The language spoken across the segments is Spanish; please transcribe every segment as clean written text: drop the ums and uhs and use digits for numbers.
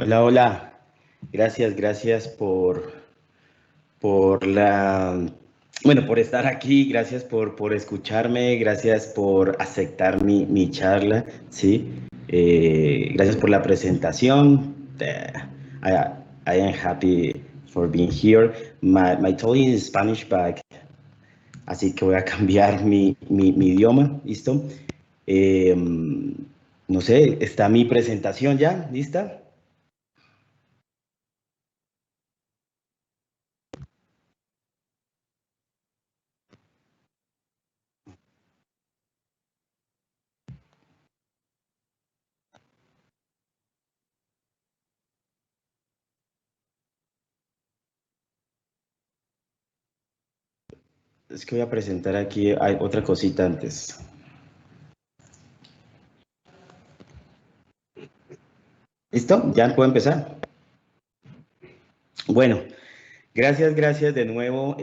Hola, hola. Gracias por por estar aquí, gracias por escucharme, gracias por aceptar mi charla, ¿sí? Gracias por la presentación. I, I am happy for being here. My talk is Spanish, así que voy a cambiar mi idioma, ¿listo? Eh, no sé, ¿está mi presentación ya? ¿Lista? Es que voy a presentar aquí hay otra cosita antes. ¿Listo? ¿Ya puedo empezar? Bueno, gracias de nuevo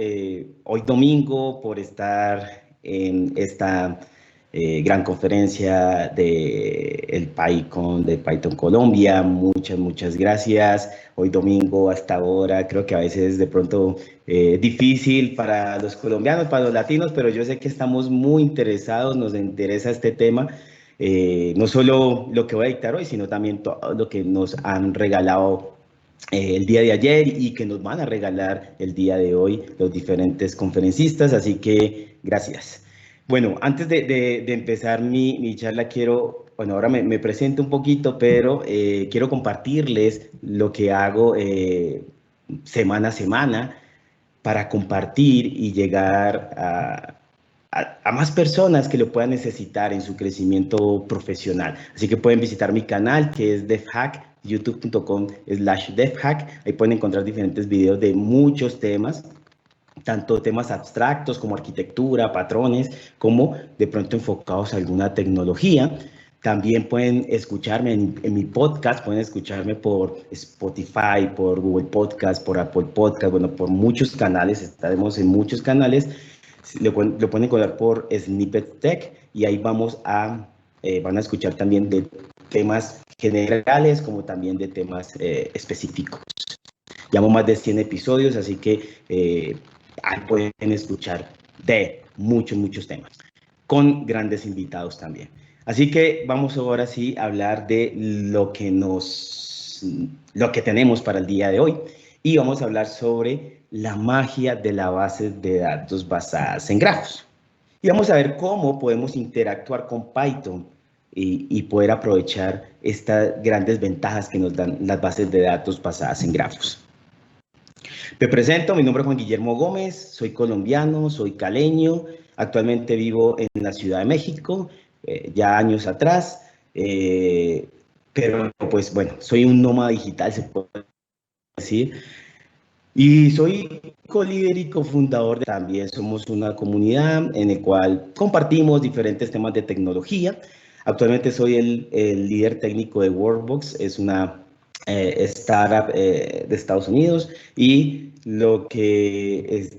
hoy domingo por estar en esta gran conferencia de el PyCon de Python Colombia. Muchas gracias. Hoy domingo hasta ahora creo que a veces de pronto difícil para los colombianos, para los latinos, pero yo sé que estamos muy interesados, nos interesa este tema. No solo lo que voy a dictar hoy, sino también todo lo que nos han regalado el día de ayer y que nos van a regalar el día de hoy los diferentes conferencistas, así que gracias. Bueno, antes de empezar mi charla, bueno, ahora me presento un poquito, pero quiero compartirles lo que hago semana a semana para compartir y llegar a más personas que lo puedan necesitar en su crecimiento profesional. Así que pueden visitar mi canal que es DevHack, youtube.com/DevHack. Ahí pueden encontrar diferentes videos de muchos temas, tanto temas abstractos como arquitectura, patrones, como de pronto enfocados a alguna tecnología. También pueden escucharme en mi podcast, pueden escucharme por Spotify, por Google Podcast, por Apple Podcast, bueno, por muchos canales, estaremos en muchos canales. Lo pueden encontrar por Snippet Tech y ahí van a escuchar también de temas generales como también de temas específicos. Llevamos más de 100 episodios, así que ahí pueden escuchar de muchos temas, con grandes invitados también. Así que vamos ahora sí a hablar de lo que tenemos para el día de hoy. Y vamos a hablar sobre la magia de las bases de datos basadas en grafos. Y vamos a ver cómo podemos interactuar con Python y poder aprovechar estas grandes ventajas que nos dan las bases de datos basadas en grafos. Me presento, mi nombre es Juan Guillermo Gómez, soy colombiano, soy caleño, actualmente vivo en la Ciudad de México, ya años atrás, pero pues bueno, soy un nómada digital, se puede decir, y soy co-líder y cofundador también somos una comunidad en la cual compartimos diferentes temas de tecnología. Actualmente soy el líder técnico de Workbox, es una startup de Estados Unidos y lo que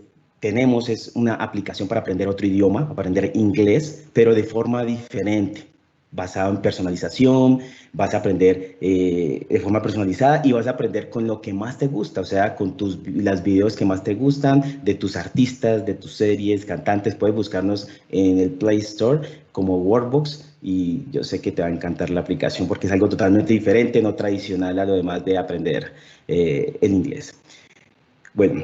tenemos es una aplicación para aprender otro idioma, aprender inglés, pero de forma diferente, basado en personalización, vas a aprender de forma personalizada y vas a aprender con lo que más te gusta, o sea, con las videos que más te gustan, de tus artistas, de tus series, cantantes. Puedes buscarnos en el Play Store como Workbox y yo sé que te va a encantar la aplicación porque es algo totalmente diferente, no tradicional a lo demás de aprender el inglés. Bueno,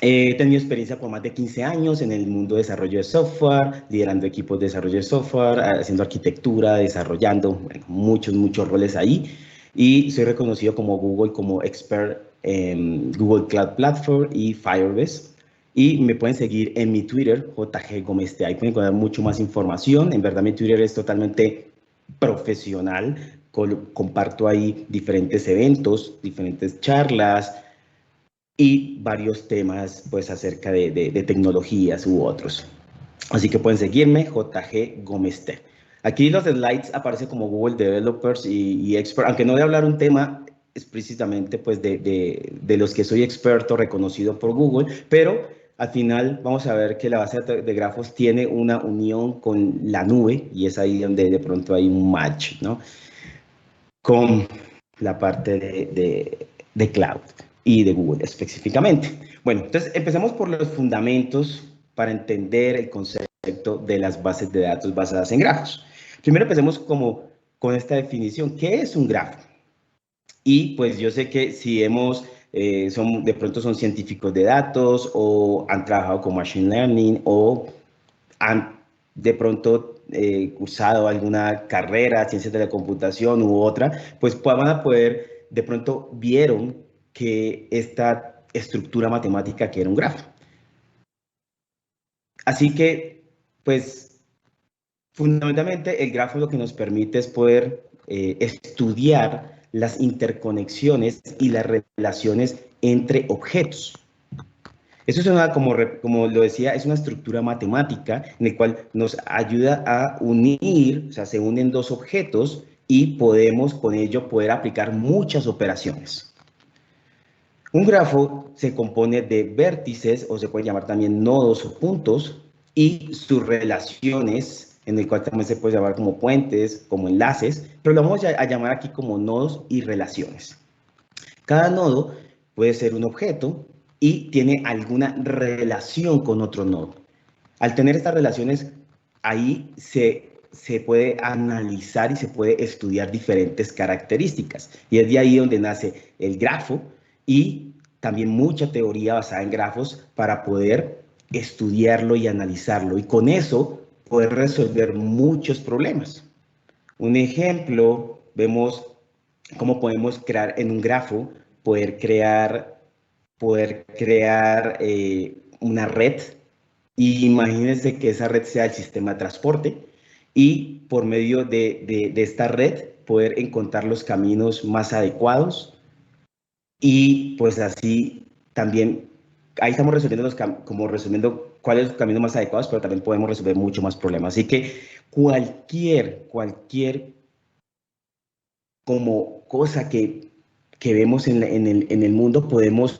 he tenido experiencia por más de 15 años en el mundo de desarrollo de software, liderando equipos de desarrollo de software, haciendo arquitectura, desarrollando bueno, muchos roles ahí. Y soy reconocido como Google como expert en Google Cloud Platform y Firebase. Y me pueden seguir en mi Twitter, JG Gómez. Ahí pueden encontrar mucho más información. En verdad, mi Twitter es totalmente profesional. Comparto ahí diferentes eventos, diferentes charlas, y varios temas pues acerca de tecnologías u otros. Así que pueden seguirme, JG Gómez T. Aquí los slides aparecen como Google Developers y Expert, aunque no voy a hablar un tema explícitamente pues de los que soy experto reconocido por Google, pero al final vamos a ver que la base de grafos tiene una unión con la nube y es ahí donde de pronto hay un match, ¿no? Con la parte de cloud y de Google específicamente. Bueno, entonces empecemos por los fundamentos para entender el concepto de las bases de datos basadas en grafos. Primero empecemos como con esta definición. ¿Qué es un grafo? Y pues yo sé que si de pronto son científicos de datos o han trabajado con Machine Learning o han de pronto cursado alguna carrera, ciencias de la computación u otra, pues van a poder, de pronto vieron que esta estructura matemática que era un grafo. Así que, pues, fundamentalmente el grafo lo que nos permite es poder estudiar las interconexiones y las relaciones entre objetos. Eso es como lo decía, es una estructura matemática en la cual nos ayuda a unir, o sea, se unen dos objetos y podemos con ello poder aplicar muchas operaciones. Un grafo se compone de vértices, o se puede llamar también nodos o puntos, y sus relaciones, en el cual también se puede llamar como puentes, como enlaces, pero lo vamos a llamar aquí como nodos y relaciones. Cada nodo puede ser un objeto y tiene alguna relación con otro nodo. Al tener estas relaciones, ahí se puede analizar y se puede estudiar diferentes características. Y es de ahí donde nace el grafo y también mucha teoría basada en grafos para poder estudiarlo y analizarlo. Y con eso poder resolver muchos problemas. Un ejemplo, vemos cómo podemos crear en un grafo, poder crear una red. Y imagínense que esa red sea el sistema de transporte y por medio de esta red poder encontrar los caminos más adecuados y pues así también, ahí estamos resolviendo cuáles son los caminos más adecuados, pero también podemos resolver mucho más problemas. Así que cualquier como cosa que vemos en el mundo podemos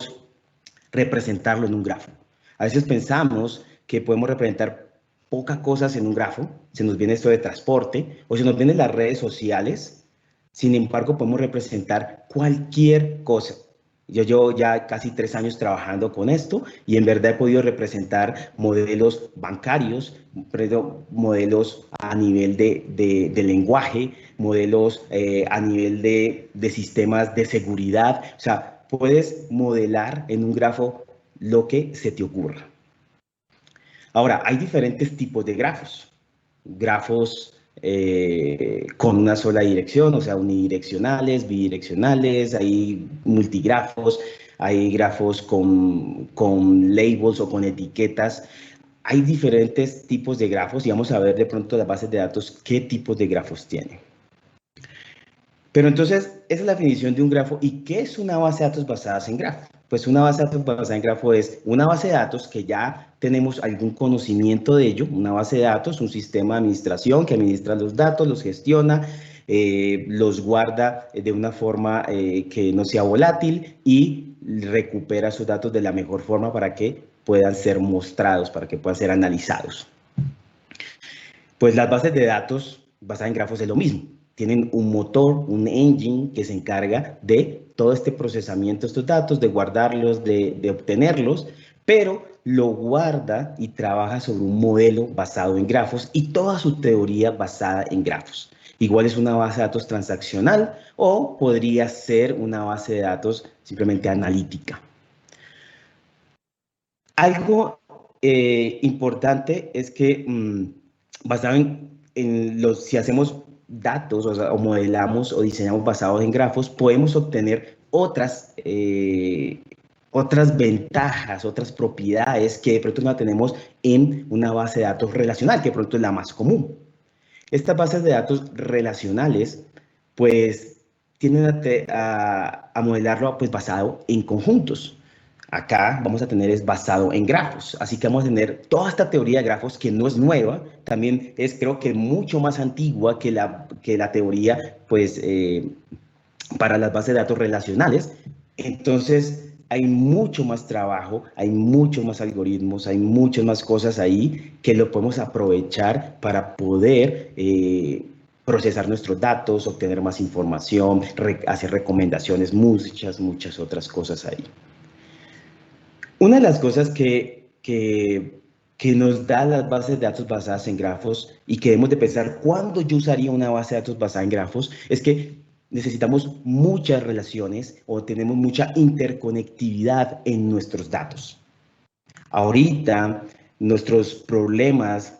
representarlo en un grafo. A veces pensamos que podemos representar pocas cosas en un grafo, se nos viene esto de transporte o se nos vienen las redes sociales, sin embargo podemos representar cualquier cosa. Yo llevo ya casi 3 años trabajando con esto y en verdad he podido representar modelos bancarios, modelos a nivel de lenguaje, modelos a nivel de sistemas de seguridad. O sea, puedes modelar en un grafo lo que se te ocurra. Ahora, hay diferentes tipos de grafos. Grafos con una sola dirección, o sea, unidireccionales, bidireccionales, hay multigrafos, hay grafos con labels o con etiquetas. Hay diferentes tipos de grafos y vamos a ver de pronto las bases de datos qué tipos de grafos tienen. Pero entonces, esa es la definición de un grafo. ¿Y qué es una base de datos basada en grafo? Pues una base de datos basada en grafo es una base de datos que ya tenemos algún conocimiento de ello, una base de datos, un sistema de administración que administra los datos, los gestiona, los guarda de una forma que no sea volátil y recupera sus datos de la mejor forma para que puedan ser mostrados, para que puedan ser analizados. Pues las bases de datos basadas en grafos es lo mismo. Tienen un motor, un engine que se encarga de todo este procesamiento de estos datos, de guardarlos, de obtenerlos, pero lo guarda y trabaja sobre un modelo basado en grafos y toda su teoría basada en grafos. Igual es una base de datos transaccional o podría ser una base de datos simplemente analítica. Algo importante es que basado si hacemos datos o modelamos o diseñamos basados en grafos, podemos obtener otras ventajas, otras propiedades que de pronto no tenemos en una base de datos relacional, que de pronto es la más común. Estas bases de datos relacionales, pues, tienden a modelarlo pues, basado en conjuntos. Acá vamos a tener es basado en grafos, así que vamos a tener toda esta teoría de grafos que no es nueva, también es creo que mucho más antigua que la teoría pues para las bases de datos relacionales. Entonces hay mucho más trabajo, hay muchos más algoritmos, hay muchas más cosas ahí que lo podemos aprovechar para poder procesar nuestros datos, obtener más información, hacer recomendaciones, muchas otras cosas ahí. Una de las cosas que nos da las bases de datos basadas en grafos y que debemos de pensar cuándo yo usaría una base de datos basada en grafos es que necesitamos muchas relaciones o tenemos mucha interconectividad en nuestros datos. Ahorita, nuestros problemas,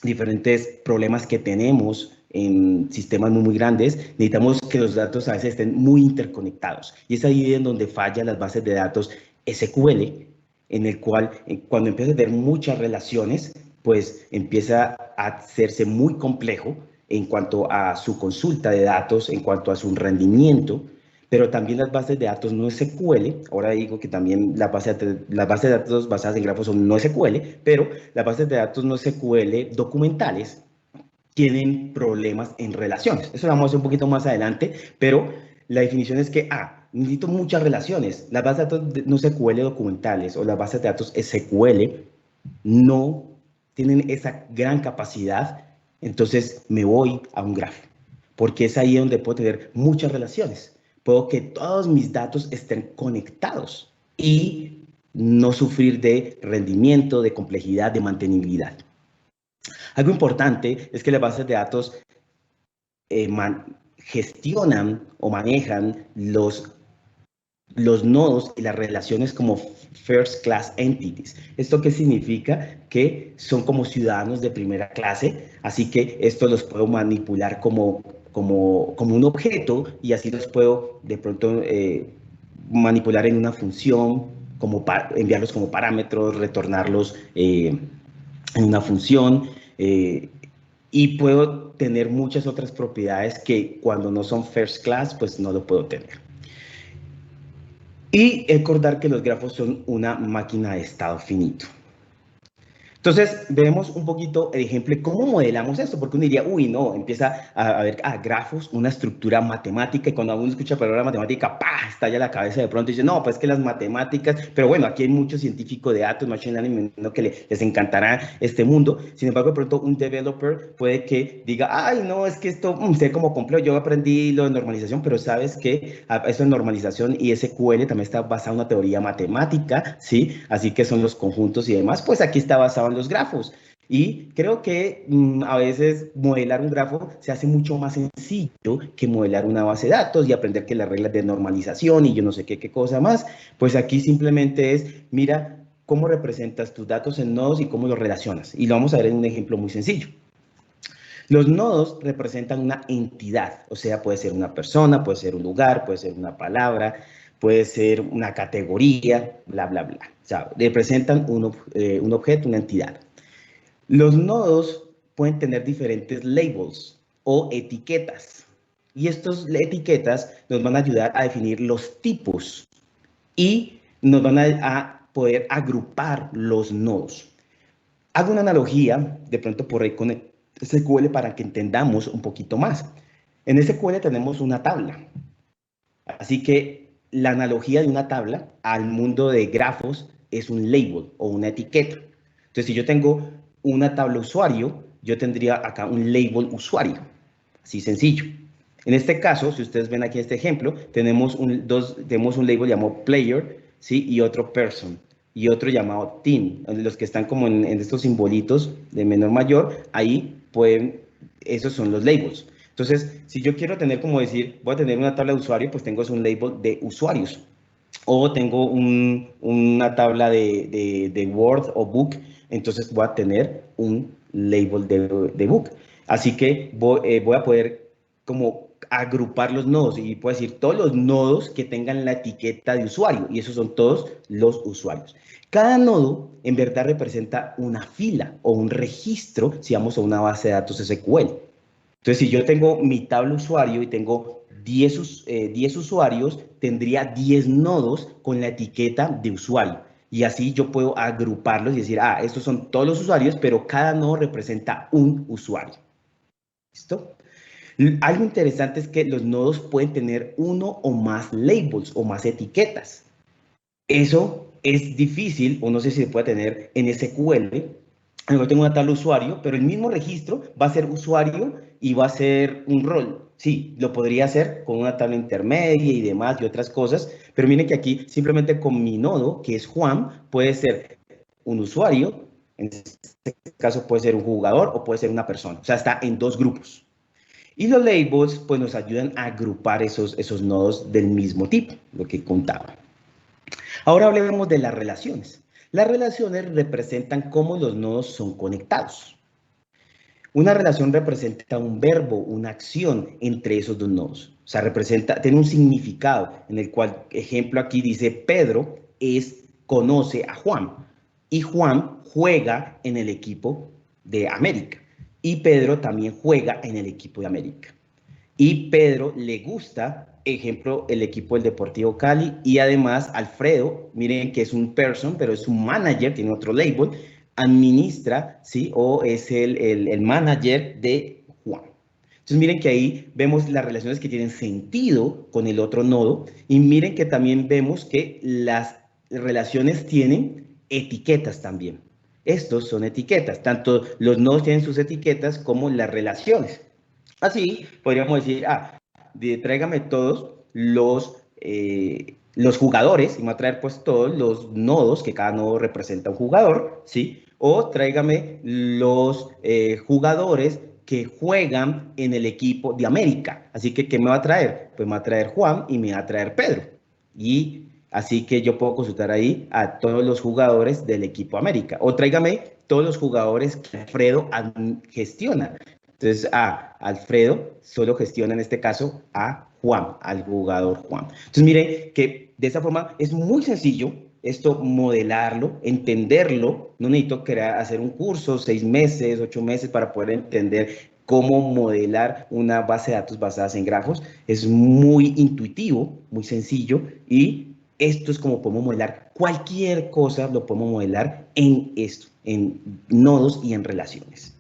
diferentes problemas que tenemos en sistemas muy grandes, necesitamos que los datos a veces estén muy interconectados. Y es ahí en donde fallan las bases de datos SQL, en el cual cuando empieza a tener muchas relaciones, pues empieza a hacerse muy complejo en cuanto a su consulta de datos, en cuanto a su rendimiento, pero también las bases de datos no SQL, ahora digo que también las bases de datos basadas en grafos son no SQL, pero las bases de datos no SQL documentales tienen problemas en relaciones. Eso lo vamos a hacer un poquito más adelante, pero la definición es que, necesito muchas relaciones. Las bases de datos no SQL documentales o las bases de datos SQL no tienen esa gran capacidad, entonces me voy a un grafo, porque es ahí donde puedo tener muchas relaciones. Puedo que todos mis datos estén conectados y no sufrir de rendimiento, de complejidad, de mantenibilidad. Algo importante es que las bases de datos gestionan o manejan los nodos y las relaciones como first class entities. ¿Esto qué significa? Que son como ciudadanos de primera clase, así que esto los puedo manipular como un objeto y así los puedo de pronto manipular en una función, enviarlos como parámetros, retornarlos en una función, y puedo tener muchas otras propiedades que cuando no son first class, pues no lo puedo tener. Y recordar que los grafos son una máquina de estado finito. Entonces, vemos un poquito el ejemplo de cómo modelamos esto, porque uno diría, uy, no, empieza a ver grafos, una estructura matemática, y cuando uno escucha la palabra matemática, ¡pah!, estalla la cabeza de pronto y dice, no, pues que las matemáticas, pero bueno, aquí hay muchos científicos de datos, machine learning, ¿no?, que les encantará este mundo. Sin embargo, de pronto un developer puede que diga, ay, no, es que esto, sé cómo complejo, yo aprendí lo de normalización, pero sabes que eso de normalización y SQL también está basado en una teoría matemática, ¿sí? Así que son los conjuntos y demás, pues aquí está basado en los grafos. Y creo que a veces modelar un grafo se hace mucho más sencillo que modelar una base de datos y aprender que las reglas de normalización y yo no sé qué cosa más. Pues aquí simplemente es, mira cómo representas tus datos en nodos y cómo los relacionas. Y lo vamos a ver en un ejemplo muy sencillo. Los nodos representan una entidad, o sea, puede ser una persona, puede ser un lugar, puede ser una palabra, puede ser una categoría, bla, bla, bla. O sea, representan un objeto, una entidad. Los nodos pueden tener diferentes labels o etiquetas. Y estas etiquetas nos van a ayudar a definir los tipos y nos van a poder agrupar los nodos. Hago una analogía, de pronto por ahí con SQL para que entendamos un poquito más. En SQL tenemos una tabla. Así que la analogía de una tabla al mundo de grafos es un label o una etiqueta. Entonces, si yo tengo una tabla usuario, yo tendría acá un label usuario. Así sencillo. En este caso, si ustedes ven aquí este ejemplo, tenemos un label llamado player, ¿sí?, y otro person, y otro llamado team. Los que están como en estos simbolitos de menor mayor, ahí esos son los labels. Entonces, si yo quiero tener, como decir, voy a tener una tabla de usuario, pues tengo un label de usuarios. O tengo una tabla de Word o Book, entonces voy a tener un label de Book. Así que voy a poder como agrupar los nodos y puedo decir todos los nodos que tengan la etiqueta de usuario, y esos son todos los usuarios. Cada nodo en verdad representa una fila o un registro si vamos a una base de datos SQL. Entonces, si yo tengo mi tabla usuario y tengo 10 usuarios, tendría 10 nodos con la etiqueta de usuario. Y así yo puedo agruparlos y decir, estos son todos los usuarios, pero cada nodo representa un usuario. ¿Listo? Algo interesante es que los nodos pueden tener uno o más labels o más etiquetas. Eso es difícil, o no sé si se puede tener en SQL, yo tengo una tabla usuario, pero el mismo registro va a ser usuario y va a ser un rol. Sí, lo podría hacer con una tabla intermedia y demás y otras cosas, pero miren que aquí simplemente con mi nodo, que es Juan, puede ser un usuario, en este caso puede ser un jugador o puede ser una persona. O sea, está en dos grupos. Y los labels pues nos ayudan a agrupar esos nodos del mismo tipo, lo que contaba. Ahora hablemos de las relaciones. Las relaciones representan cómo los nodos son conectados. Una relación representa un verbo, una acción entre esos dos nodos. O sea, tiene un significado en el cual, ejemplo aquí dice, Pedro conoce a Juan y Juan juega en el equipo de América y Pedro también juega en el equipo de América. Y Pedro le gusta, ejemplo, el equipo del Deportivo Cali y además Alfredo, miren que es un person, pero es un manager, tiene otro label, administra, ¿sí? O es el manager de Juan. Entonces miren que ahí vemos las relaciones que tienen sentido con el otro nodo y miren que también vemos que las relaciones tienen etiquetas también. Estos son etiquetas, tanto los nodos tienen sus etiquetas como las relaciones. Así podríamos decir, tráigame todos los jugadores, y me va a traer pues todos los nodos, que cada nodo representa un jugador, ¿sí? O tráigame los jugadores que juegan en el equipo de América. Así que, ¿qué me va a traer? Pues me va a traer Juan y me va a traer Pedro. Y así que yo puedo consultar ahí a todos los jugadores del equipo América. O tráigame todos los jugadores que Alfredo gestiona. Entonces, Alfredo solo gestiona en este caso a Juan, al jugador Juan. Entonces, mire que de esa forma es muy sencillo esto modelarlo, entenderlo. No necesito hacer un curso, 6 meses, 8 meses para poder entender cómo modelar una base de datos basada en grafos. Es muy intuitivo, muy sencillo y esto es como podemos modelar cualquier cosa, lo podemos modelar en esto, en nodos y en relaciones.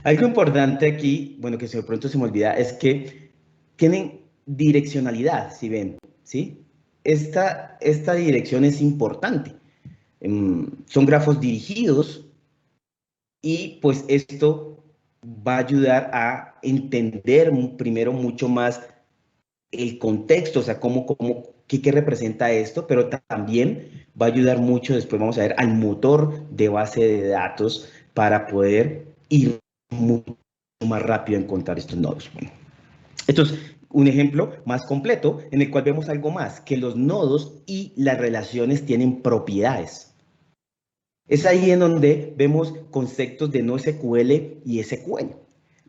Algo importante aquí, bueno, que de pronto se me olvida, es que tienen direccionalidad, si ven, ¿sí? Esta dirección es importante. Son grafos dirigidos y pues esto va a ayudar a entender primero mucho más el contexto, o sea, qué representa esto, pero también va a ayudar mucho, después vamos a ver, al motor de base de datos para poder ir mucho más rápido a encontrar estos nodos. Bueno, esto es un ejemplo más completo en el cual vemos algo más, que los nodos y las relaciones tienen propiedades. Es ahí en donde vemos conceptos de NoSQL y SQL.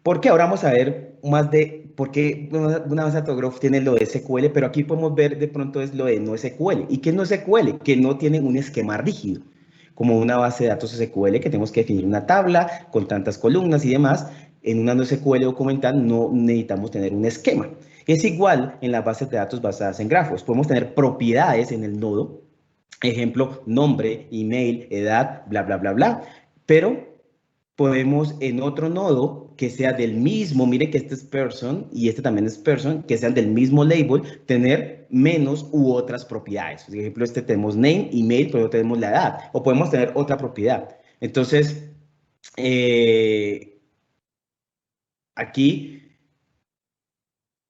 Porque ahora vamos a ver más de por qué una base de datos Graph tiene lo de SQL, pero aquí podemos ver de pronto es lo de NoSQL. ¿Y qué es NoSQL? Que no tienen un esquema rígido, como una base de datos SQL que tenemos que definir una tabla con tantas columnas y demás. En una NoSQL documental no necesitamos tener un esquema. Es igual en las bases de datos basadas en grafos. Podemos tener propiedades en el nodo, ejemplo, nombre, email, edad, bla, bla, bla, bla. Pero podemos en otro nodo que sea del mismo, mire que este es person y este también es person, que sean del mismo label, tener menos u otras propiedades. Por ejemplo, este tenemos name, email, pero tenemos la edad. O podemos tener otra propiedad. Entonces, aquí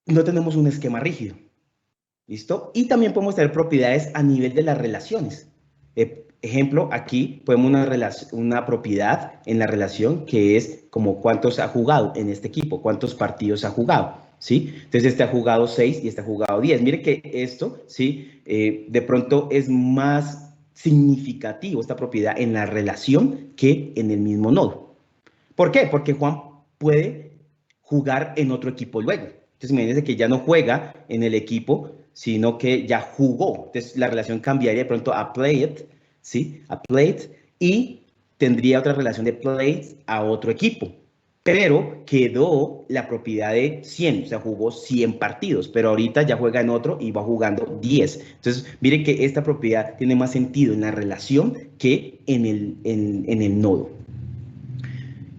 no tenemos un esquema rígido. ¿Listo? Y también podemos tener propiedades a nivel de las relaciones. Ejemplo, aquí podemos una propiedad en la relación que es como cuántos ha jugado en este equipo, cuántos partidos ha jugado, ¿sí? Entonces, este ha jugado 6 y este ha jugado 10. Mire que esto, ¿sí? De pronto es más significativo esta propiedad en la relación que en el mismo nodo. ¿Por qué? Porque Juan puede jugar en otro equipo luego. Entonces, imagínense que ya no juega en el equipo, sino que ya jugó. Entonces, la relación cambiaría de pronto a played, ¿sí? A played, y tendría otra relación de played a otro equipo. Pero quedó la propiedad de 100, o sea, jugó 100 partidos, pero ahorita ya juega en otro y va jugando 10. Entonces, miren que esta propiedad tiene más sentido en la relación que en el nodo.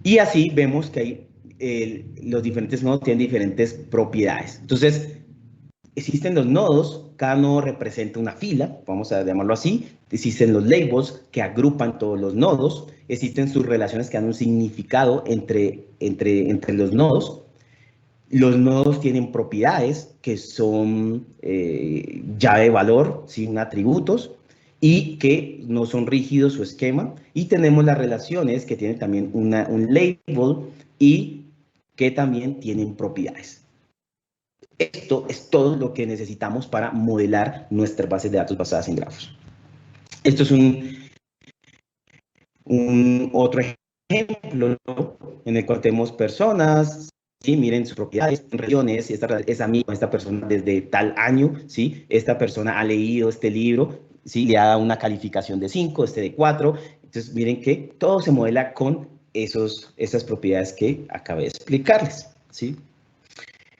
Y así vemos que los diferentes nodos tienen diferentes propiedades. Entonces, existen los nodos, cada nodo representa una fila, vamos a llamarlo así, existen los labels que agrupan todos los nodos, existen sus relaciones que dan un significado entre los nodos. Los nodos tienen propiedades que son llave de valor, ¿sí? Atributos, y que no son rígidos su esquema. Y tenemos las relaciones que tienen también un label y que también tienen propiedades. Esto es todo lo que necesitamos para modelar nuestras bases de datos basadas en grafos. Esto es otro ejemplo, ¿no? En el cual tenemos personas, ¿sí? Miren sus propiedades, regiones, es amigo de esta persona desde tal año, ¿sí? Esta persona ha leído este libro, ¿sí? Le ha dado una calificación de 5, este de 4. Entonces, miren que todo se modela con esas propiedades que acabé de explicarles, ¿sí?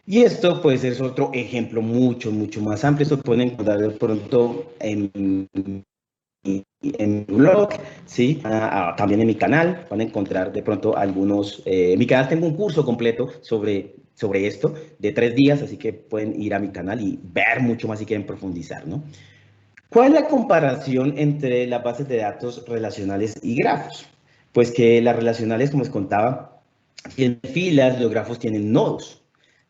Y esto, pues, es otro ejemplo mucho más amplio. Esto pueden encontrar de pronto en mi blog, ¿sí? También en mi canal van a encontrar de pronto algunos, en mi canal tengo un curso completo sobre esto de 3 días, así que pueden ir a mi canal y ver mucho más si quieren profundizar, ¿no? ¿Cuál es la comparación entre las bases de datos relacionales y grafos? Pues que las relacionales, como les contaba, tienen filas, los grafos tienen nodos.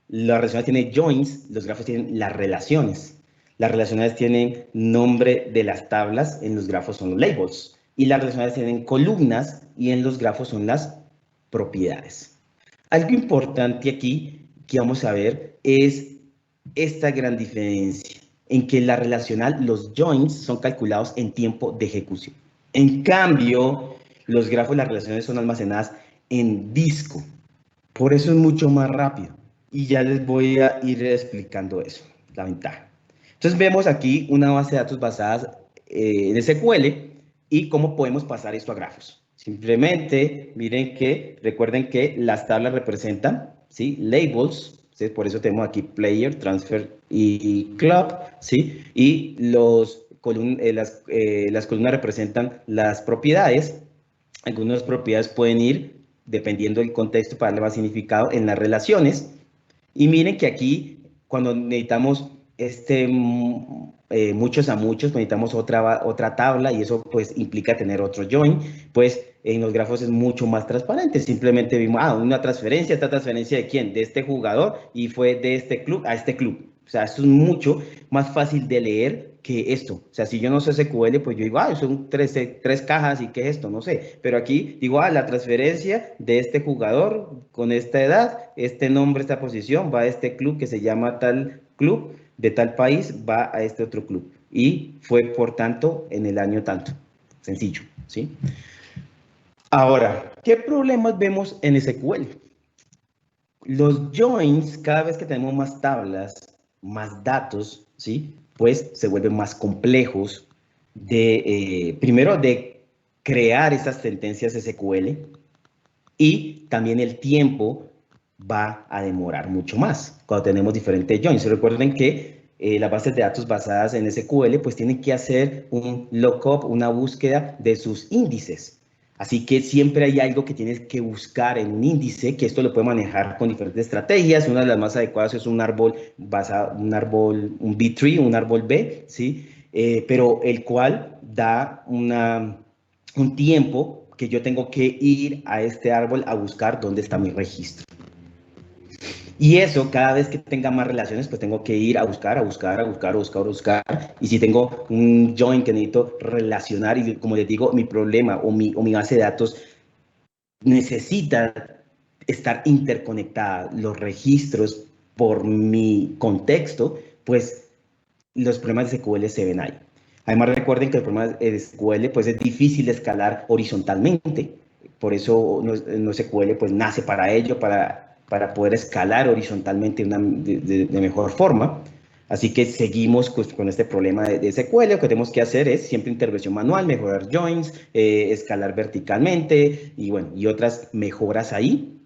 Las relacionales tienen joins, los grafos tienen las relaciones. Las relacionales tienen nombre de las tablas, en los grafos son los labels. Y las relacionales tienen columnas y en los grafos son las propiedades. Algo importante aquí que vamos a ver es esta gran diferencia en que la relacional, los joins son calculados en tiempo de ejecución. En cambio, los grafos, las relaciones son almacenadas en disco. Por eso es mucho más rápido. Y ya les voy a ir explicando eso, la ventaja. Entonces vemos aquí una base de datos basada en SQL y cómo podemos pasar esto a grafos. Simplemente miren que, recuerden que las tablas representan, ¿sí? Labels, ¿sí? Por eso tenemos aquí player, transfer y club, ¿sí? Y las columnas representan las propiedades. Algunas propiedades pueden ir, dependiendo del contexto, para darle más significado en las relaciones. Y miren que aquí, cuando necesitamos muchos a muchos, necesitamos otra tabla y eso pues implica tener otro join, pues en los grafos es mucho más transparente. Simplemente vimos, una transferencia, ¿esta transferencia de quién? De este jugador y fue de este club a este club. O sea, esto es mucho más fácil de leer que esto. O sea, si yo no sé SQL, pues yo digo, son tres cajas y qué es esto, no sé. Pero aquí digo, la transferencia de este jugador con esta edad, este nombre, esta posición, va a este club que se llama tal club, de tal país, va a este otro club. Y fue, por tanto, en el año tanto. Sencillo, ¿sí? Ahora, ¿qué problemas vemos en SQL? Los joins, cada vez que tenemos más tablas, más datos, ¿sí? Pues se vuelven más complejos primero de crear esas sentencias SQL y también el tiempo va a demorar mucho más cuando tenemos diferentes joins. Recuerden que las bases de datos basadas en SQL pues tienen que hacer un lookup, una búsqueda de sus índices. Así que siempre hay algo que tienes que buscar en un índice, que esto lo puede manejar con diferentes estrategias. Una de las más adecuadas es un árbol basado, un B-tree, un árbol B, ¿sí? Pero el cual da un tiempo que yo tengo que ir a este árbol a buscar dónde está mi registro. Y eso, cada vez que tenga más relaciones, pues tengo que ir a buscar. Y si tengo un join que necesito relacionar, y como les digo, mi problema o mi base de datos necesita estar interconectada, los registros por mi contexto, pues los problemas de SQL se ven ahí. Además, recuerden que el problema de SQL pues, es difícil de escalar horizontalmente. Por eso no SQL pues, nace para ello, para poder escalar horizontalmente de mejor forma. Así que seguimos pues, con este problema de SQL. Lo que tenemos que hacer es siempre intervención manual, mejorar joins, escalar verticalmente y, bueno, y otras mejoras ahí.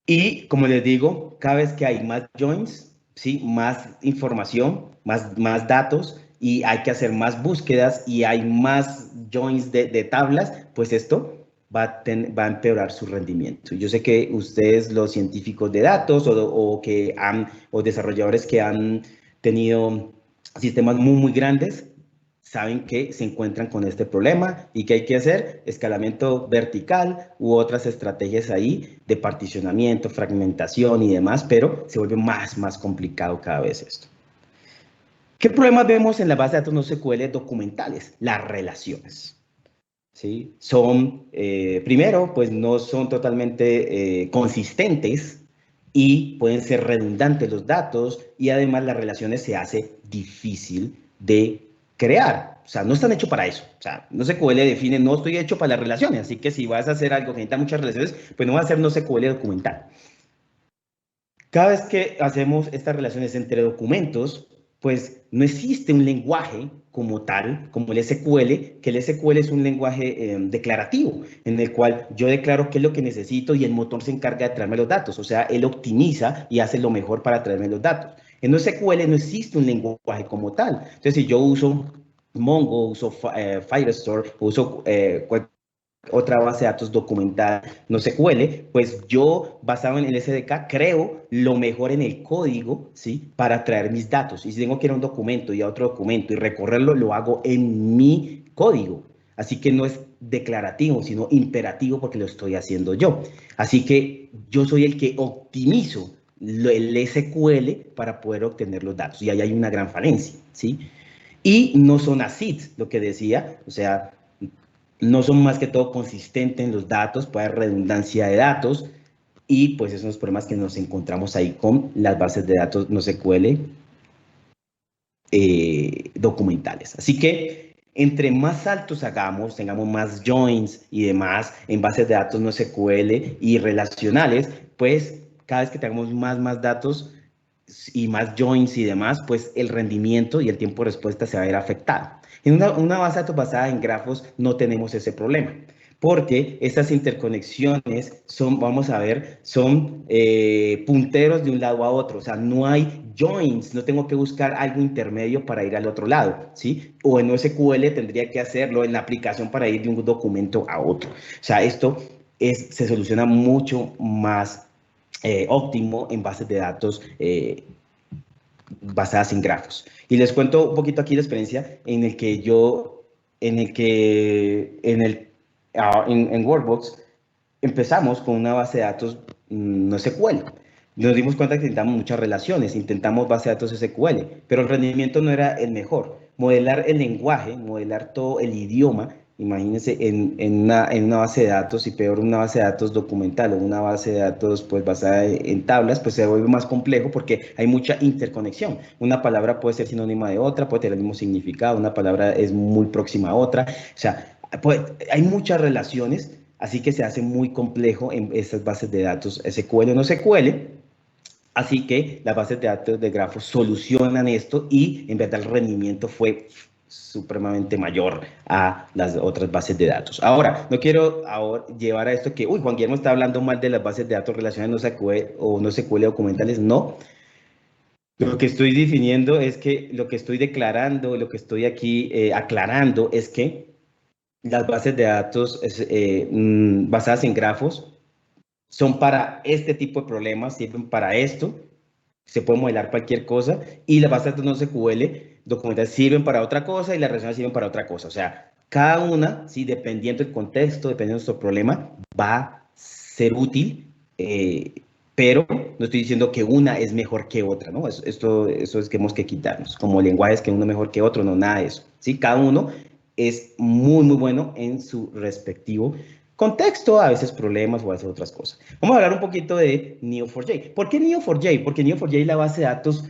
Y como les digo, cada vez que hay más joins, ¿sí? Más información, más datos y hay que hacer más búsquedas y hay más joins de tablas, pues esto va a empeorar su rendimiento. Yo sé que ustedes, los científicos de datos o desarrolladores que han tenido sistemas muy grandes, saben que se encuentran con este problema y que hay que hacer escalamiento vertical u otras estrategias ahí de particionamiento, fragmentación y demás, pero se vuelve más complicado cada vez esto. ¿Qué problemas vemos en la base de datos no SQL documentales? Las relaciones. ¿Sí? Son, primero, pues no son totalmente consistentes y pueden ser redundantes los datos y además las relaciones se hace difícil de crear. O sea, no están hechos para eso. O sea, no SQL define, no estoy hecho para las relaciones, así que si vas a hacer algo que necesita muchas relaciones, pues no va a ser no SQL documental. Cada vez que hacemos estas relaciones entre documentos, pues no existe un lenguaje como tal, como el SQL, que el SQL es un lenguaje declarativo, en el cual yo declaro qué es lo que necesito y el motor se encarga de traerme los datos. O sea, él optimiza y hace lo mejor para traerme los datos. En SQL no existe un lenguaje como tal. Entonces, si yo uso Mongo, uso Firestore, uso otra base de datos documental no SQL, pues yo, basado en el SDK, creo lo mejor en el código, ¿sí? Para traer mis datos. Y si tengo que ir a un documento y a otro documento y recorrerlo, lo hago en mi código. Así que no es declarativo, sino imperativo porque lo estoy haciendo yo. Así que yo soy el que optimizo el SQL para poder obtener los datos. Y ahí hay una gran falencia, ¿sí? Y no son ACIDs, lo que decía, o sea, no son más que todo consistentes en los datos, puede haber redundancia de datos y pues esos son los problemas que nos encontramos ahí con las bases de datos no SQL documentales. Así que entre más altos hagamos, tengamos más joins y demás en bases de datos no SQL y relacionales, pues cada vez que tengamos más datos y más joins y demás, pues el rendimiento y el tiempo de respuesta se va a ver afectado. En una base de datos basada en grafos no tenemos ese problema, porque estas interconexiones son, vamos a ver, son punteros de un lado a otro, o sea, no hay joins, no tengo que buscar algo intermedio para ir al otro lado, ¿sí? O en SQL tendría que hacerlo en la aplicación para ir de un documento a otro. O sea, esto se soluciona mucho más óptimo en bases de datos basadas en grafos. Y les cuento un poquito aquí la experiencia en el que yo, en Workbox, empezamos con una base de datos no SQL. Nos dimos cuenta que intentamos muchas relaciones, intentamos base de datos SQL, pero el rendimiento no era el mejor. Modelar el lenguaje, modelar todo el idioma, imagínense en una base de datos y peor una base de datos documental o una base de datos pues basada en tablas, pues se vuelve más complejo porque hay mucha interconexión. Una palabra puede ser sinónima de otra, puede tener el mismo significado, una palabra es muy próxima a otra, o sea, pues, hay muchas relaciones. Así que se hace muy complejo en estas bases de datos SQL o no SQL. Así que las bases de datos de grafos solucionan esto y en verdad el rendimiento fue supremamente mayor a las otras bases de datos. Ahora, no quiero ahora llevar a esto que, uy, Juan Guillermo está hablando mal de las bases de datos relacionadas no SQL o no SQL documentales. No, lo que estoy definiendo es que lo que estoy declarando, lo que estoy aquí aclarando es que las bases de datos basadas en grafos son para este tipo de problemas, sirven para esto, se puede modelar cualquier cosa, y las bases de datos no SQL documentales sirven para otra cosa y las relaciones sirven para otra cosa. O sea, cada una, ¿sí? Dependiendo del contexto, dependiendo de nuestro problema, va a ser útil, pero no estoy diciendo que una es mejor que otra, ¿no? Eso es que tenemos que quitarnos, como lenguajes que uno es mejor que otro, no, nada de eso, ¿sí? Cada uno es muy bueno en su respectivo contexto, a veces problemas o a veces otras cosas. Vamos a hablar un poquito de Neo4j. ¿Por qué Neo4j? Porque Neo4j es la base de datos,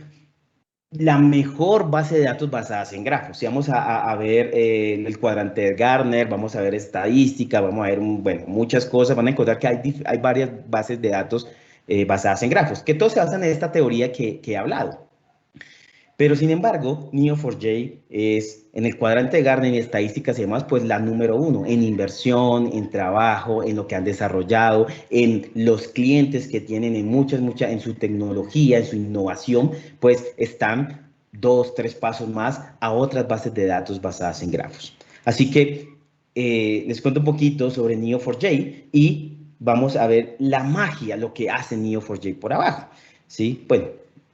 la mejor base de datos basadas en grafos. Si vamos a ver el cuadrante de Gartner, vamos a ver estadística, vamos a ver bueno, muchas cosas, van a encontrar que hay varias bases de datos basadas en grafos, que todos se basan en esta teoría que he hablado. Pero sin embargo, Neo4j es en el cuadrante de Gartner en estadísticas y demás, pues la número uno en inversión, en trabajo, en lo que han desarrollado, en los clientes que tienen, en su tecnología, en su innovación, pues están 2, 3 pasos más a otras bases de datos basadas en grafos. Así que les cuento un poquito sobre Neo4j y vamos a ver la magia, lo que hace Neo4j por abajo. ¿Sí? Bueno,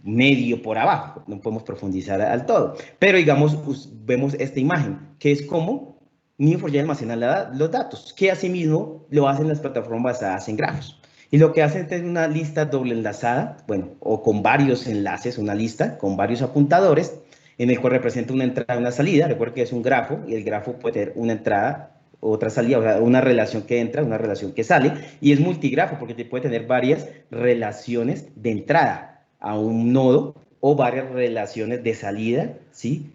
medio por abajo, no podemos profundizar al todo. Pero digamos, vemos esta imagen, que es como Neo4j almacena los datos, que asimismo lo hacen las plataformas basadas en grafos. Y lo que hacen es una lista doble enlazada, bueno, o con varios enlaces, una lista con varios apuntadores, en el cual representa una entrada y una salida. Recuerden que es un grafo, y el grafo puede tener una entrada, otra salida, o sea, una relación que entra, una relación que sale, y es multigrafo porque te puede tener varias relaciones de entrada a un nodo o varias relaciones de salida, ¿sí?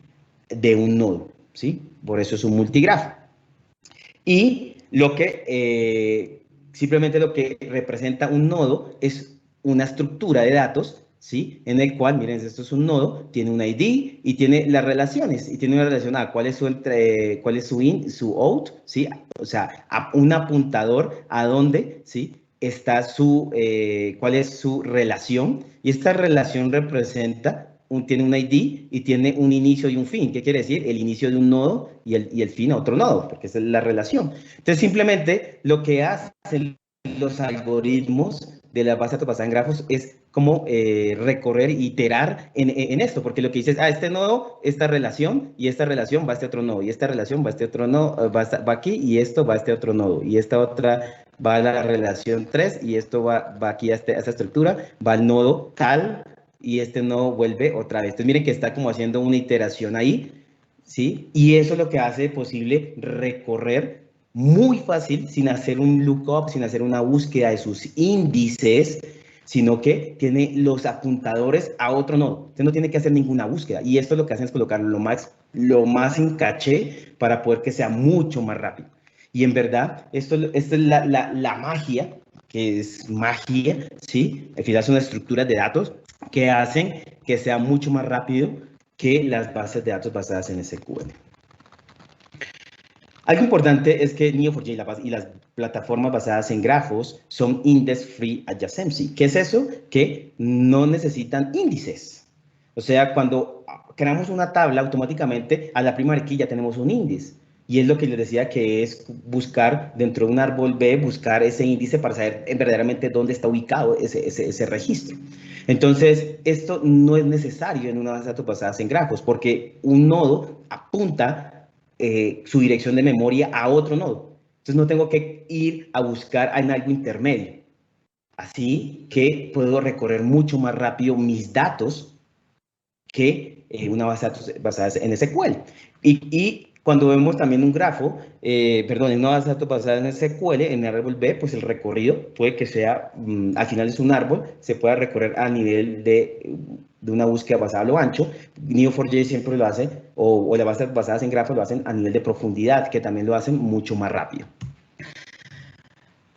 De un nodo, ¿sí? Por eso es un multigrafo. Y lo que simplemente lo que representa un nodo es una estructura de datos, ¿sí? En el cual, miren, esto es un nodo, tiene un ID y tiene las relaciones, y tiene una relación a cuál es su in, su out, ¿sí? O sea, un apuntador a dónde, ¿sí? Está cuál es su relación, y esta relación representa tiene un ID y tiene un inicio y un fin. ¿Qué quiere decir? El inicio de un nodo y el fin a otro nodo, porque esa es la relación. Entonces, simplemente lo que hacen los algoritmos de la base de datos basada en grafos es como recorrer, iterar en esto, porque lo que dices, este nodo, esta relación, y esta relación va a este otro nodo, y esta relación va a este otro nodo, va aquí, y esto va a este otro nodo, y esta otra va a la relación 3, y esto va aquí a esta estructura, va al nodo tal, y este nodo vuelve otra vez. Entonces miren que está como haciendo una iteración ahí, ¿sí? Y eso es lo que hace posible recorrer muy fácil, sin hacer un lookup, sin hacer una búsqueda de sus índices, sino que tiene los apuntadores a otro nodo. Usted no tiene que hacer ninguna búsqueda. Y esto lo que hacen es colocarlo lo más en caché para poder que sea mucho más rápido. Y en verdad, esta es la magia, que es magia, ¿sí? Al final son estructuras de datos que hacen que sea mucho más rápido que las bases de datos basadas en SQL. Algo importante es que Neo4j y las plataformas basadas en grafos son index-free adjacency. ¿Qué es eso? Que no necesitan índices. O sea, cuando creamos una tabla, automáticamente a la primera aquí ya tenemos un índice. Y es lo que les decía, que es buscar dentro de un árbol B, buscar ese índice para saber verdaderamente dónde está ubicado ese registro. Entonces, esto no es necesario en una base de datos basadas en grafos, porque un nodo apunta su dirección de memoria a otro nodo. Entonces no tengo que ir a buscar en algo intermedio. Así que puedo recorrer mucho más rápido mis datos que una base de datos basada en SQL. Y cuando vemos también un grafo, en una base de datos basada en SQL, en el árbol B, pues el recorrido puede que sea, al final es un árbol, se pueda recorrer a nivel de una búsqueda basada a lo ancho. Neo4j siempre lo hace, o las bases basadas en grafos lo hacen a nivel de profundidad, que también lo hacen mucho más rápido.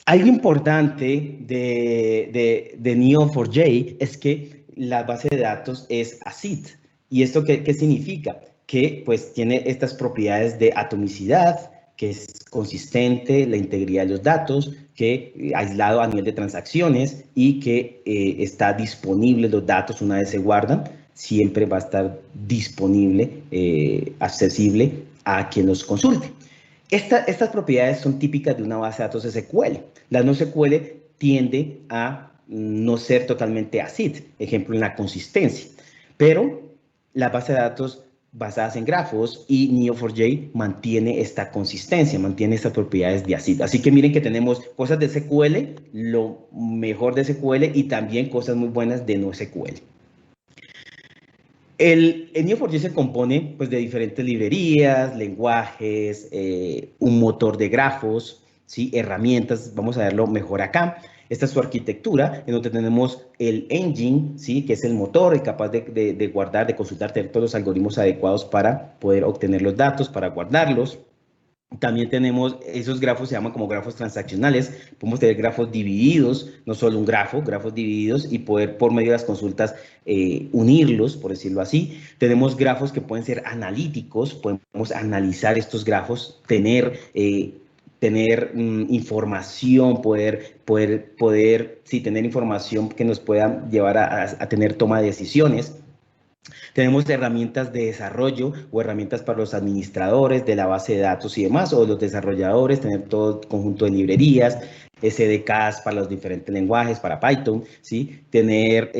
Algo importante de Neo4j es que la base de datos es ACID. ¿Y esto qué significa? Que pues tiene estas propiedades de atomicidad, que es consistente, la integridad de los datos, que aislado a nivel de transacciones, y que está disponible los datos una vez se guardan, siempre va a estar disponible, accesible a quien los consulte. Estas propiedades son típicas de una base de datos SQL. La no SQL tiende a no ser totalmente ACID, ejemplo en la consistencia, pero la base de datos basadas en grafos y Neo4j mantiene esta consistencia, mantiene estas propiedades de ACID. Así que miren que tenemos cosas de SQL, lo mejor de SQL, y también cosas muy buenas de no SQL. El Neo4j se compone pues, de diferentes librerías, lenguajes, un motor de grafos, ¿sí? Herramientas. Vamos a verlo mejor acá. Esta es su arquitectura, en donde tenemos el engine, ¿sí? Que es el motor, el capaz de guardar, de consultar, tener todos los algoritmos adecuados para poder obtener los datos, para guardarlos. También tenemos, esos grafos se llaman como grafos transaccionales. Podemos tener grafos divididos, no solo un grafo, grafos divididos, y poder por medio de las consultas unirlos, por decirlo así. Tenemos grafos que pueden ser analíticos, podemos analizar estos grafos, tener información, tener información que nos pueda llevar a tener toma de decisiones. Tenemos herramientas de desarrollo o herramientas para los administradores de la base de datos y demás, o los desarrolladores, tener todo conjunto de librerías, SDKs para los diferentes lenguajes, para Python, ¿sí? Tener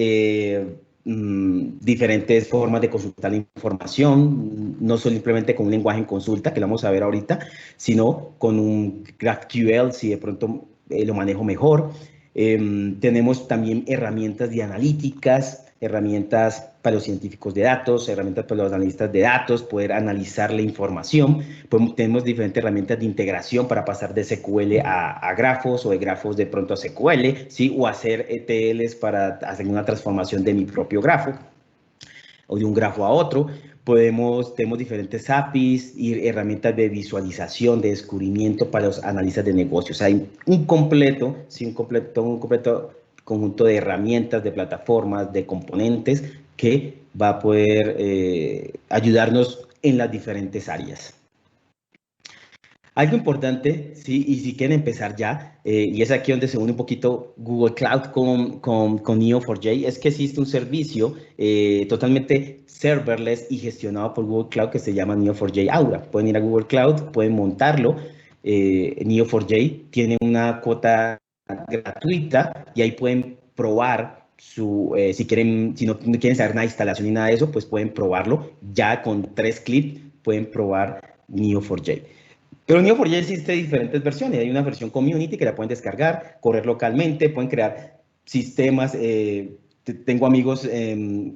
diferentes formas de consultar la información, no simplemente con un lenguaje en consulta, que lo vamos a ver ahorita, sino con un GraphQL, si de pronto lo manejo mejor. Tenemos también herramientas de analíticas, herramientas para los científicos de datos, herramientas para los analistas de datos, poder analizar la información. Tenemos diferentes herramientas de integración para pasar de SQL a grafos o de grafos de pronto a SQL, ¿sí? O hacer ETLs para hacer una transformación de mi propio grafo o de un grafo a otro. Tenemos diferentes APIs y herramientas de visualización, de descubrimiento para los analistas de negocios. Hay un completo conjunto de herramientas, de plataformas, de componentes que va a poder ayudarnos en las diferentes áreas. Algo importante, sí, y si quieren empezar ya, y es aquí donde se une un poquito Google Cloud con Neo4j, es que existe un servicio totalmente serverless y gestionado por Google Cloud que se llama Neo4j Aura. Pueden ir a Google Cloud, pueden montarlo. Neo4j tiene una cuota gratuita y ahí pueden probar si no quieren saber nada de instalación ni nada de eso, pues pueden probarlo. Ya con 3 clics pueden probar Neo4j. Pero Neo4j existe diferentes versiones. Hay una versión community que la pueden descargar, correr localmente, pueden crear sistemas. Tengo amigos en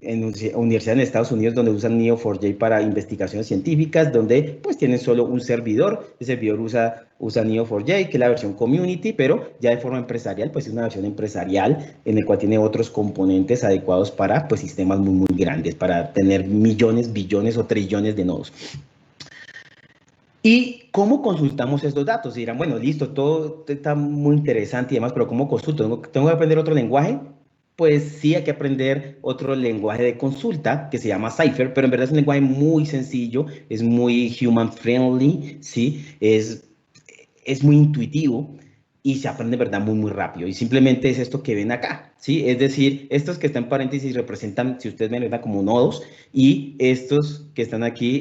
universidades en Estados Unidos donde usan Neo4j para investigaciones científicas, donde pues tienen solo un servidor. El servidor usa Neo4j, que es la versión community, pero ya de forma empresarial, pues es una versión empresarial en el cual tiene otros componentes adecuados para pues sistemas muy, muy grandes, para tener millones, billones o trillones de nodos. ¿Y cómo consultamos estos datos? Y dirán, bueno, listo, todo está muy interesante y demás, pero ¿cómo consulto? ¿Tengo que aprender otro lenguaje? Pues sí, hay que aprender otro lenguaje de consulta que se llama Cypher, pero en verdad es un lenguaje muy sencillo, es muy human friendly, ¿sí? Es muy intuitivo y se aprende de verdad muy, muy rápido. Y simplemente es esto que ven acá, ¿sí? Es decir, estos que están en paréntesis representan, si ustedes ven, ¿verdad? Como nodos, y estos que están aquí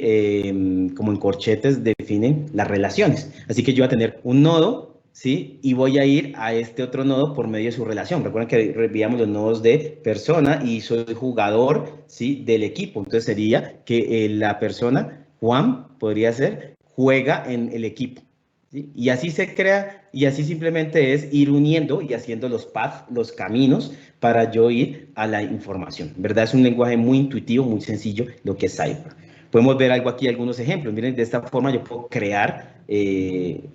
como en corchetes definen las relaciones. Así que yo voy a tener un nodo, ¿sí? Y voy a ir a este otro nodo por medio de su relación. Recuerden que veíamos los nodos de persona y soy jugador, ¿sí? Del equipo. Entonces sería que la persona, Juan, podría ser, juega en el equipo. ¿Sí? Y así se crea, y así simplemente es ir uniendo y haciendo los paths, los caminos para yo ir a la información. ¿Verdad? Es un lenguaje muy intuitivo, muy sencillo, lo que es Cypher. Podemos ver algo aquí, algunos ejemplos. Miren, de esta forma yo puedo crear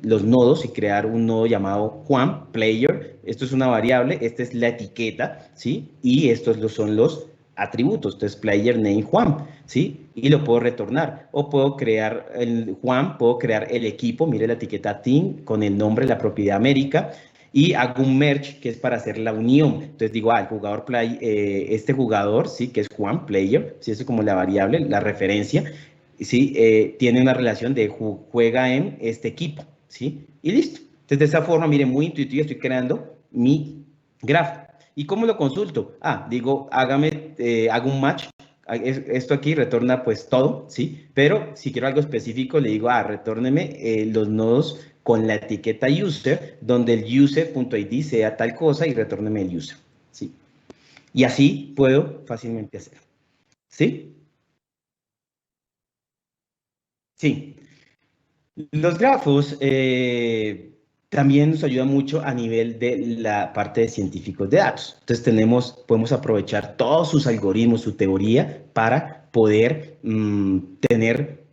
los nodos y crear un nodo llamado Juan, player. Esto es una variable, esta es la etiqueta, ¿sí? Y estos son los atributos. Entonces, player name Juan, ¿sí? Y lo puedo retornar. O puedo crear el Juan, puedo crear el equipo, mire la etiqueta team con el nombre, la propiedad América, y hago un merge que es para hacer la unión. Entonces digo, el jugador este jugador, sí, que es Juan, player, sí, eso es como la variable, la referencia, sí, tiene una relación de juega en este equipo, sí, y listo. Entonces de esa forma, mire, muy intuitivo, estoy creando mi grafo. ¿Y cómo lo consulto? Digo, hago un match. Esto aquí retorna pues todo, ¿sí? Pero si quiero algo específico, le digo, retórneme los nodos con la etiqueta user, donde el user.id sea tal cosa y retórneme el user, ¿sí? Y así puedo fácilmente hacer, ¿sí? Sí. Los grafos también nos ayudan mucho a nivel de la parte de científicos de datos. Entonces podemos aprovechar todos sus algoritmos, su teoría, para poder tener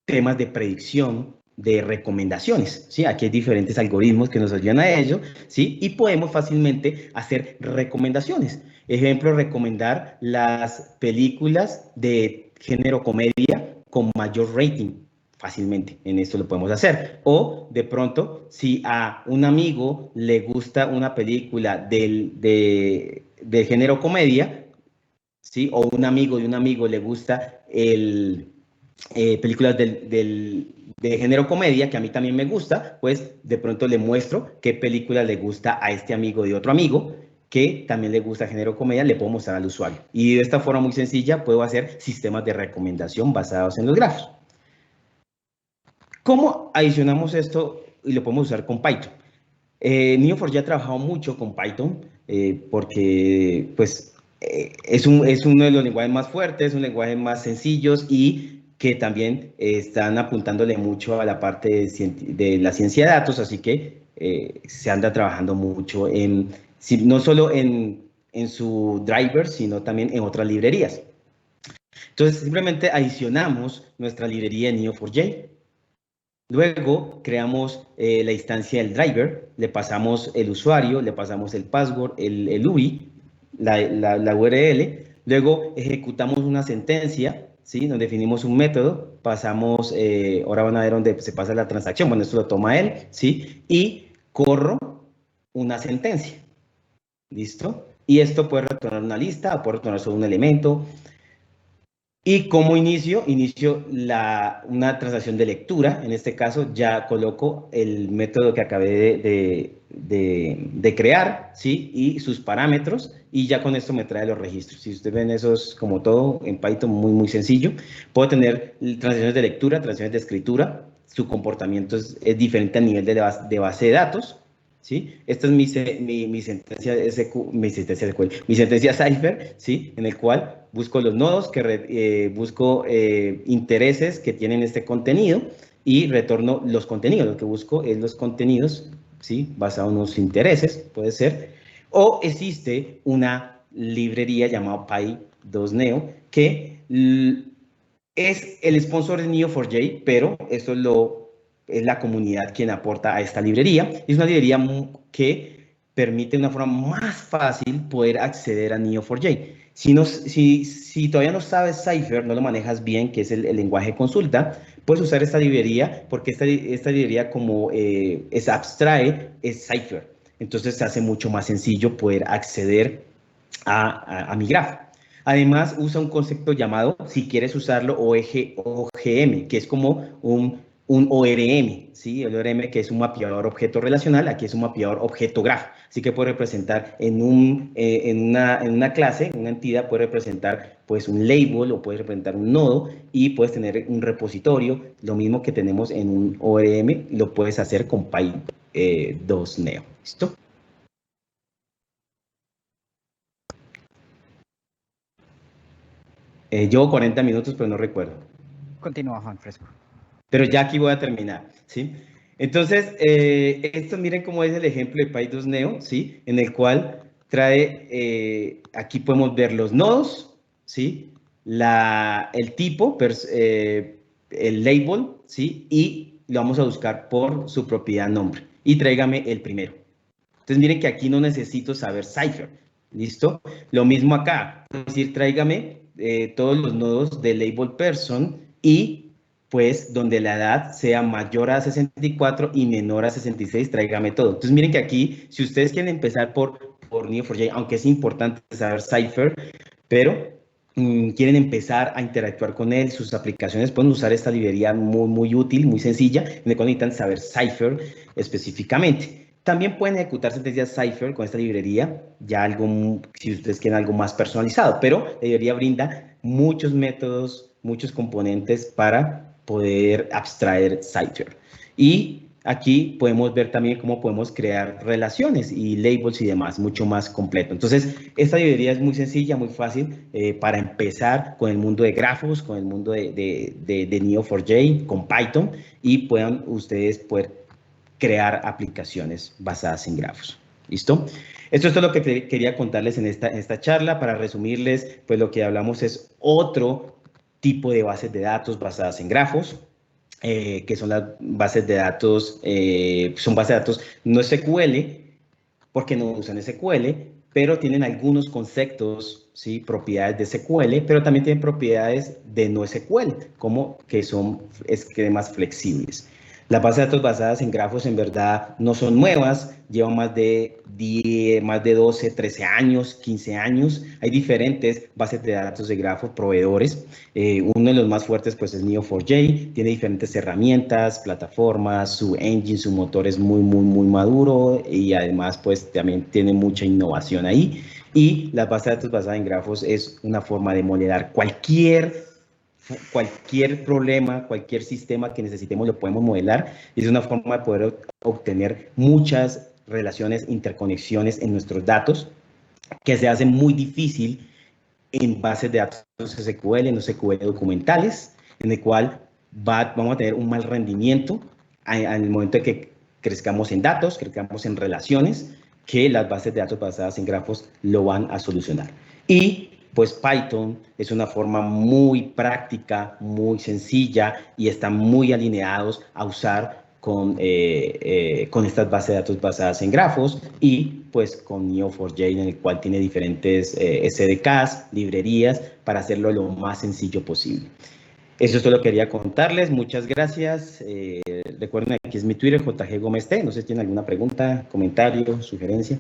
temas de predicción, de recomendaciones, ¿sí? Aquí hay diferentes algoritmos que nos ayudan a ello, ¿sí? Y podemos fácilmente hacer recomendaciones. Ejemplo, recomendar las películas de género comedia con mayor rating. Fácilmente, en esto lo podemos hacer. O de pronto, si a un amigo le gusta una película de género comedia, ¿sí? O un amigo de un amigo le gusta películas de género comedia, que a mí también me gusta, pues de pronto le muestro qué película le gusta a este amigo de otro amigo, que también le gusta género comedia, le puedo mostrar al usuario. Y de esta forma muy sencilla puedo hacer sistemas de recomendación basados en los grafos. ¿Cómo adicionamos esto y lo podemos usar con Python? Neo4j ha trabajado mucho con Python porque pues es uno de los lenguajes más fuertes, un lenguaje más sencillos y que también están apuntándole mucho a la parte de la ciencia de datos, así que se anda trabajando mucho no solo en su driver, sino también en otras librerías. Entonces, simplemente adicionamos nuestra librería en Neo4j. Luego creamos la instancia del driver, le pasamos el usuario, le pasamos el password, el URI, la URL. Luego ejecutamos una sentencia, ¿sí? Nos definimos un método, pasamos, ahora van a ver dónde se pasa la transacción, bueno, esto lo toma él, ¿sí? Y corro una sentencia, ¿listo? Y esto puede retornar una lista, o puede retornar solo un elemento. Y como inicio una transacción de lectura. En este caso ya coloco el método que acabé de crear, ¿sí? Y sus parámetros, y ya con esto me trae los registros. Si ustedes ven, eso es como todo en Python, muy, muy sencillo. Puedo tener transacciones de lectura, transacciones de escritura. Su comportamiento es diferente a nivel de base de datos, ¿sí? Esta es mi sentencia SQL, mi sentencia Cypher, ¿sí? En el cual busco los nodos, busco intereses que tienen este contenido y retorno los contenidos. Lo que busco es los contenidos, ¿sí? Basado en unos intereses, puede ser. O existe una librería llamada Py2Neo que es el sponsor de Neo4j, pero esto es la comunidad quien aporta a esta librería. Es una librería que permite de una forma más fácil poder acceder a Neo4j. Si todavía no sabes Cypher, no lo manejas bien, que es el lenguaje de consulta, puedes usar esta librería porque esta librería como es abstrae, es Cypher. Entonces se hace mucho más sencillo poder acceder a mi grafo. Además, usa un concepto llamado, si quieres usarlo, OGM, que es como un ORM, ¿sí? El ORM que es un mapeador objeto relacional, aquí es un mapeador objeto grafo. Así que puede representar en una clase, una entidad puede representar pues un label o puede representar un nodo y puedes tener un repositorio. Lo mismo que tenemos en un ORM, lo puedes hacer con Py2Neo. ¿Listo? Llevo 40 minutos, pero no recuerdo. Continúa, Juan Fresco. Pero ya aquí voy a terminar, ¿sí? Entonces, esto miren cómo es el ejemplo de Py2Neo, ¿sí? En el cual trae, aquí podemos ver los nodos, ¿sí? El tipo, el label, ¿sí? Y lo vamos a buscar por su propiedad nombre. Y tráigame el primero. Entonces, miren que aquí no necesito saber Cypher, ¿listo? Lo mismo acá, es decir, tráigame todos los nodos de label person y pues donde la edad sea mayor a 64 y menor a 66, tráigame todo. Entonces miren que aquí, si ustedes quieren empezar por Neo4j, aunque es importante saber Cypher, pero quieren empezar a interactuar con él, sus aplicaciones pueden usar esta librería muy, muy útil, muy sencilla, en la cual necesitan saber Cypher específicamente. También pueden ejecutar sentencias Cypher con esta librería, ya algo, si ustedes quieren algo más personalizado, pero la librería brinda muchos métodos, muchos componentes para poder abstraer Cypher. Y aquí podemos ver también cómo podemos crear relaciones y labels y demás, mucho más completo. Entonces, esta librería es muy sencilla, muy fácil para empezar con el mundo de grafos, con el mundo de Neo4j, con Python, y puedan ustedes poder crear aplicaciones basadas en grafos. ¿Listo? Esto es todo lo que quería contarles en esta charla. Para resumirles, pues lo que hablamos es otro tipo de bases de datos basadas en grafos, que son las bases de datos, son bases de datos no SQL, porque no usan SQL, pero tienen algunos conceptos, ¿sí? Propiedades de SQL, pero también tienen propiedades de no SQL, como que son esquemas flexibles. Las bases de datos basadas en grafos en verdad no son nuevas, llevan más de 10, más de 12, 13 años, 15 años. Hay diferentes bases de datos de grafos, proveedores. Uno de los más fuertes pues es Neo4j, tiene diferentes herramientas, plataformas, su engine, su motor es muy, muy, muy maduro y además pues también tiene mucha innovación ahí. Y las bases de datos basadas en grafos es una forma de modelar cualquier problema, cualquier sistema que necesitemos lo podemos modelar y es una forma de poder obtener muchas relaciones, interconexiones en nuestros datos que se hace muy difícil en bases de datos SQL, en SQL documentales, en el cual vamos a tener un mal rendimiento en el momento de que crezcamos en datos, crezcamos en relaciones, que las bases de datos basadas en grafos lo van a solucionar. Y pues Python es una forma muy práctica, muy sencilla y están muy alineados a usar con estas bases de datos basadas en grafos y pues con Neo4j, en el cual tiene diferentes SDKs, librerías, para hacerlo lo más sencillo posible. Eso solo quería contarles. Muchas gracias. Recuerden, aquí es mi Twitter, JG Gómez T. No sé si tienen alguna pregunta, comentario, sugerencia.